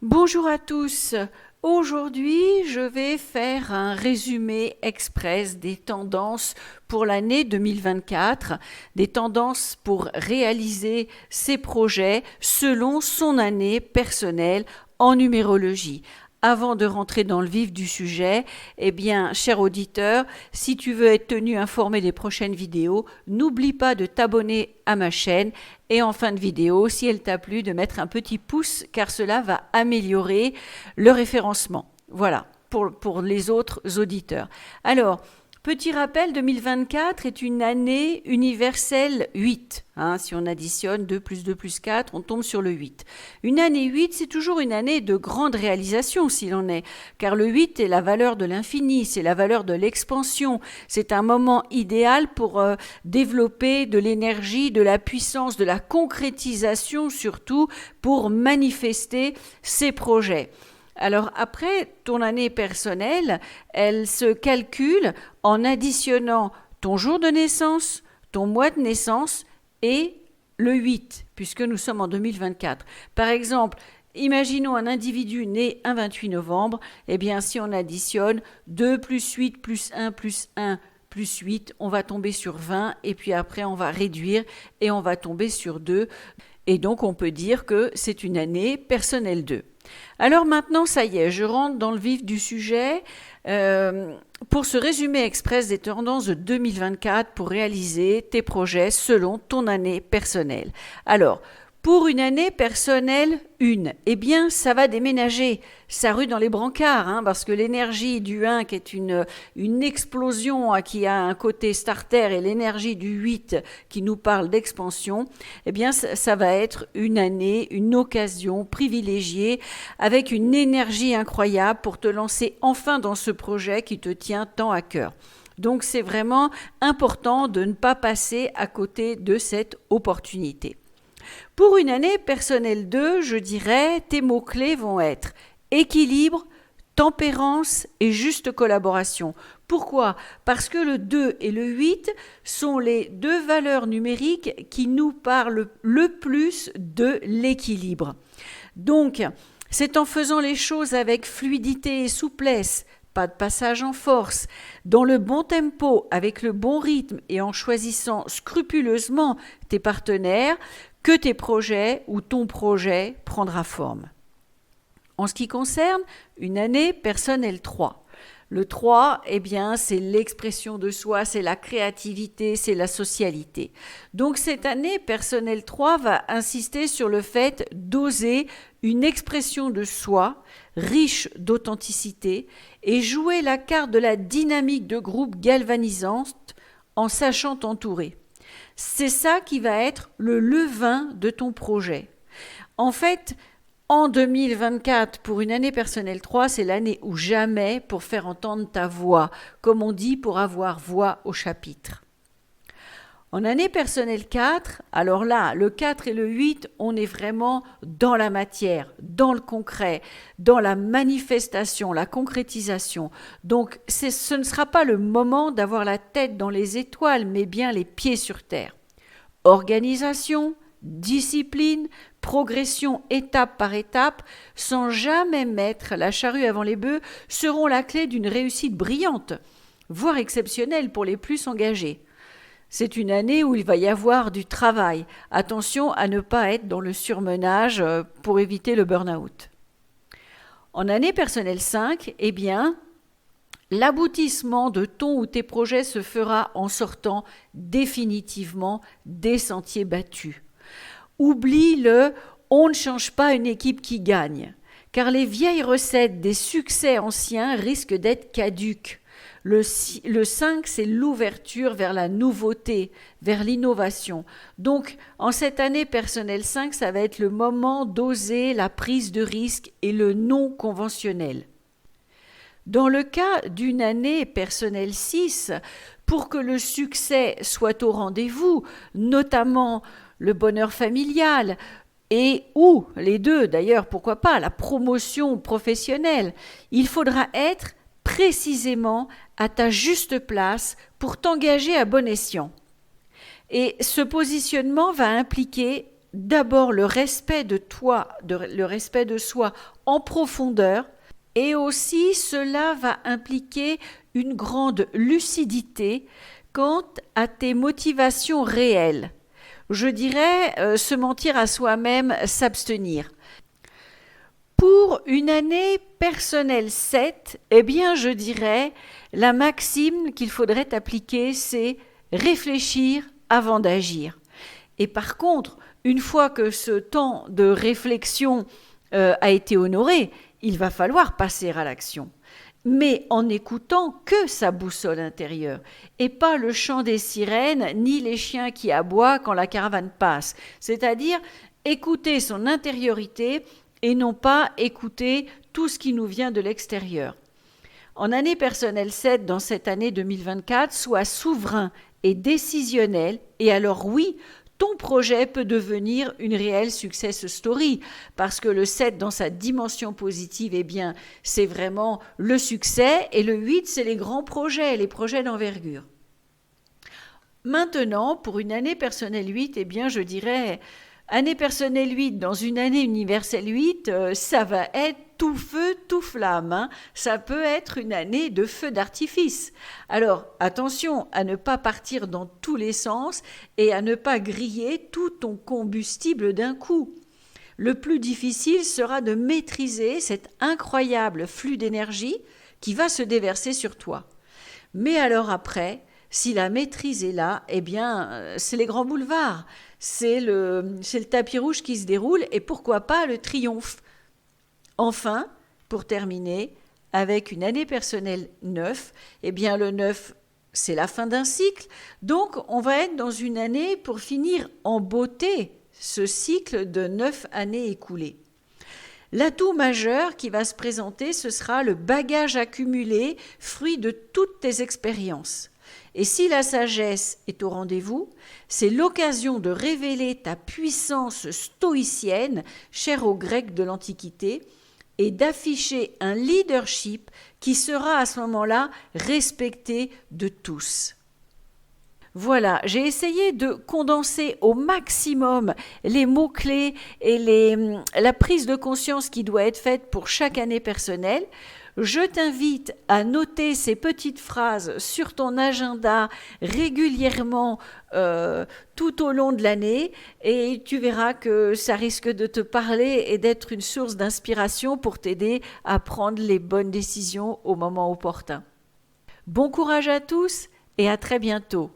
Bonjour à tous. Aujourd'hui, je vais faire un résumé express des tendances pour l'année 2024, des tendances pour réaliser ses projets selon son année personnelle en numérologie. Avant de rentrer dans le vif du sujet, eh bien, cher auditeur, si tu veux être tenu informé des prochaines vidéos, n'oublie pas de t'abonner à ma chaîne et en fin de vidéo, si elle t'a plu, de mettre un petit pouce car cela va améliorer le référencement. Voilà, pour les autres auditeurs. Alors, petit rappel, 2024 est une année universelle 8. Si on additionne 2 plus 2 plus 4, on tombe sur le 8. Une année 8, c'est toujours une année de grande réalisation s'il en est, car le 8 est la valeur de l'infini, c'est la valeur de l'expansion. C'est un moment idéal pour développer de l'énergie, de la puissance, de la concrétisation surtout, pour manifester ses projets. Alors après, ton année personnelle, elle se calcule en additionnant ton jour de naissance, ton mois de naissance et le 8, puisque nous sommes en 2024. Par exemple, imaginons un individu né un 28 novembre, eh bien si on additionne 2 plus 8 plus 1 plus 1 plus 8, on va tomber sur 20 et puis après on va réduire et on va tomber sur 2. Et donc on peut dire que c'est une année personnelle 2. Alors maintenant, ça y est, je rentre dans le vif du sujet pour ce résumé express des tendances de 2024 pour réaliser tes projets selon ton année personnelle. Alors, pour une année personnelle 1, eh bien, ça va déménager. Ça rue dans les brancards, parce que l'énergie du 1, qui est une explosion, qui a un côté starter, et l'énergie du 8, qui nous parle d'expansion, eh bien, ça va être une année, une occasion privilégiée, avec une énergie incroyable pour te lancer enfin dans ce projet qui te tient tant à cœur. Donc, c'est vraiment important de ne pas passer à côté de cette opportunité. Pour une année personnelle 2, je dirais, tes mots-clés vont être équilibre, tempérance et juste collaboration. Pourquoi ? Parce que le 2 et le 8 sont les deux valeurs numériques qui nous parlent le plus de l'équilibre. Donc, c'est en faisant les choses avec fluidité et souplesse, pas de passage en force, dans le bon tempo, avec le bon rythme et en choisissant scrupuleusement tes partenaires, que tes projets ou ton projet prendra forme. En ce qui concerne une année personnelle 3, le 3, eh bien, c'est l'expression de soi, c'est la créativité, c'est la socialité. Donc cette année personnelle 3 va insister sur le fait d'oser une expression de soi riche d'authenticité et jouer la carte de la dynamique de groupe galvanisante en sachant t'entourer. C'est ça qui va être le levain de ton projet. En fait, en 2024, pour une année personnelle 3, c'est l'année ou jamais pour faire entendre ta voix, comme on dit pour avoir voix au chapitre. En année personnelle 4, alors là, le 4 et le 8, on est vraiment dans la matière, dans le concret, dans la manifestation, la concrétisation. Donc, ce ne sera pas le moment d'avoir la tête dans les étoiles, mais bien les pieds sur terre. Organisation, discipline, progression étape par étape, sans jamais mettre la charrue avant les bœufs, seront la clé d'une réussite brillante, voire exceptionnelle pour les plus engagés. C'est une année où il va y avoir du travail. Attention à ne pas être dans le surmenage pour éviter le burn-out. En année personnelle 5, eh bien, l'aboutissement de ton ou tes projets se fera en sortant définitivement des sentiers battus. Oublie le « on ne change pas une équipe qui gagne », car les vieilles recettes des succès anciens risquent d'être caduques. Le 5, c'est l'ouverture vers la nouveauté, vers l'innovation. Donc, en cette année personnelle 5, ça va être le moment d'oser la prise de risque et le non conventionnel. Dans le cas d'une année personnelle 6, pour que le succès soit au rendez-vous, notamment le bonheur familial, et ou les deux d'ailleurs, pourquoi pas, la promotion professionnelle, il faudra être précisément à ta juste place pour t'engager à bon escient. Et ce positionnement va impliquer d'abord le respect de toi, le respect de soi en profondeur, et aussi cela va impliquer une grande lucidité quant à tes motivations réelles. Je dirais se mentir à soi-même, s'abstenir. Pour une année personnelle 7, eh bien je dirais la maxime qu'il faudrait appliquer, c'est réfléchir avant d'agir. Et par contre, une fois que ce temps de réflexion a été honoré, il va falloir passer à l'action. Mais en écoutant que sa boussole intérieure, et pas le chant des sirènes, ni les chiens qui aboient quand la caravane passe. C'est-à-dire écouter son intériorité et non pas écouter tout ce qui nous vient de l'extérieur. En année personnelle 7, dans cette année 2024, sois souverain et décisionnel, et alors oui, ton projet peut devenir une réelle success story, parce que le 7 dans sa dimension positive, eh bien, c'est vraiment le succès, et le 8, c'est les grands projets, les projets d'envergure. Maintenant, pour une année personnelle 8, eh bien, je dirais, année personnelle 8 dans une année universelle 8, ça va être tout feu, tout flamme. Hein. Ça peut être une année de feu d'artifice. Alors, attention à ne pas partir dans tous les sens et à ne pas griller tout ton combustible d'un coup. Le plus difficile sera de maîtriser cet incroyable flux d'énergie qui va se déverser sur toi. Mais alors après, si la maîtrise est là, eh bien, c'est les grands boulevards. C'est le tapis rouge qui se déroule et pourquoi pas le triomphe. Enfin, pour terminer, avec une année personnelle 9, eh bien le 9, c'est la fin d'un cycle. Donc, on va être dans une année pour finir en beauté ce cycle de 9 années écoulées. L'atout majeur qui va se présenter, ce sera le bagage accumulé, fruit de toutes tes expériences. Et si la sagesse est au rendez-vous, c'est l'occasion de révéler ta puissance stoïcienne, chère aux Grecs de l'Antiquité, et d'afficher un leadership qui sera à ce moment-là respecté de tous. Voilà, j'ai essayé de condenser au maximum les mots-clés et la prise de conscience qui doit être faite pour chaque année personnelle. Je t'invite à noter ces petites phrases sur ton agenda régulièrement tout au long de l'année et tu verras que ça risque de te parler et d'être une source d'inspiration pour t'aider à prendre les bonnes décisions au moment opportun. Bon courage à tous et à très bientôt.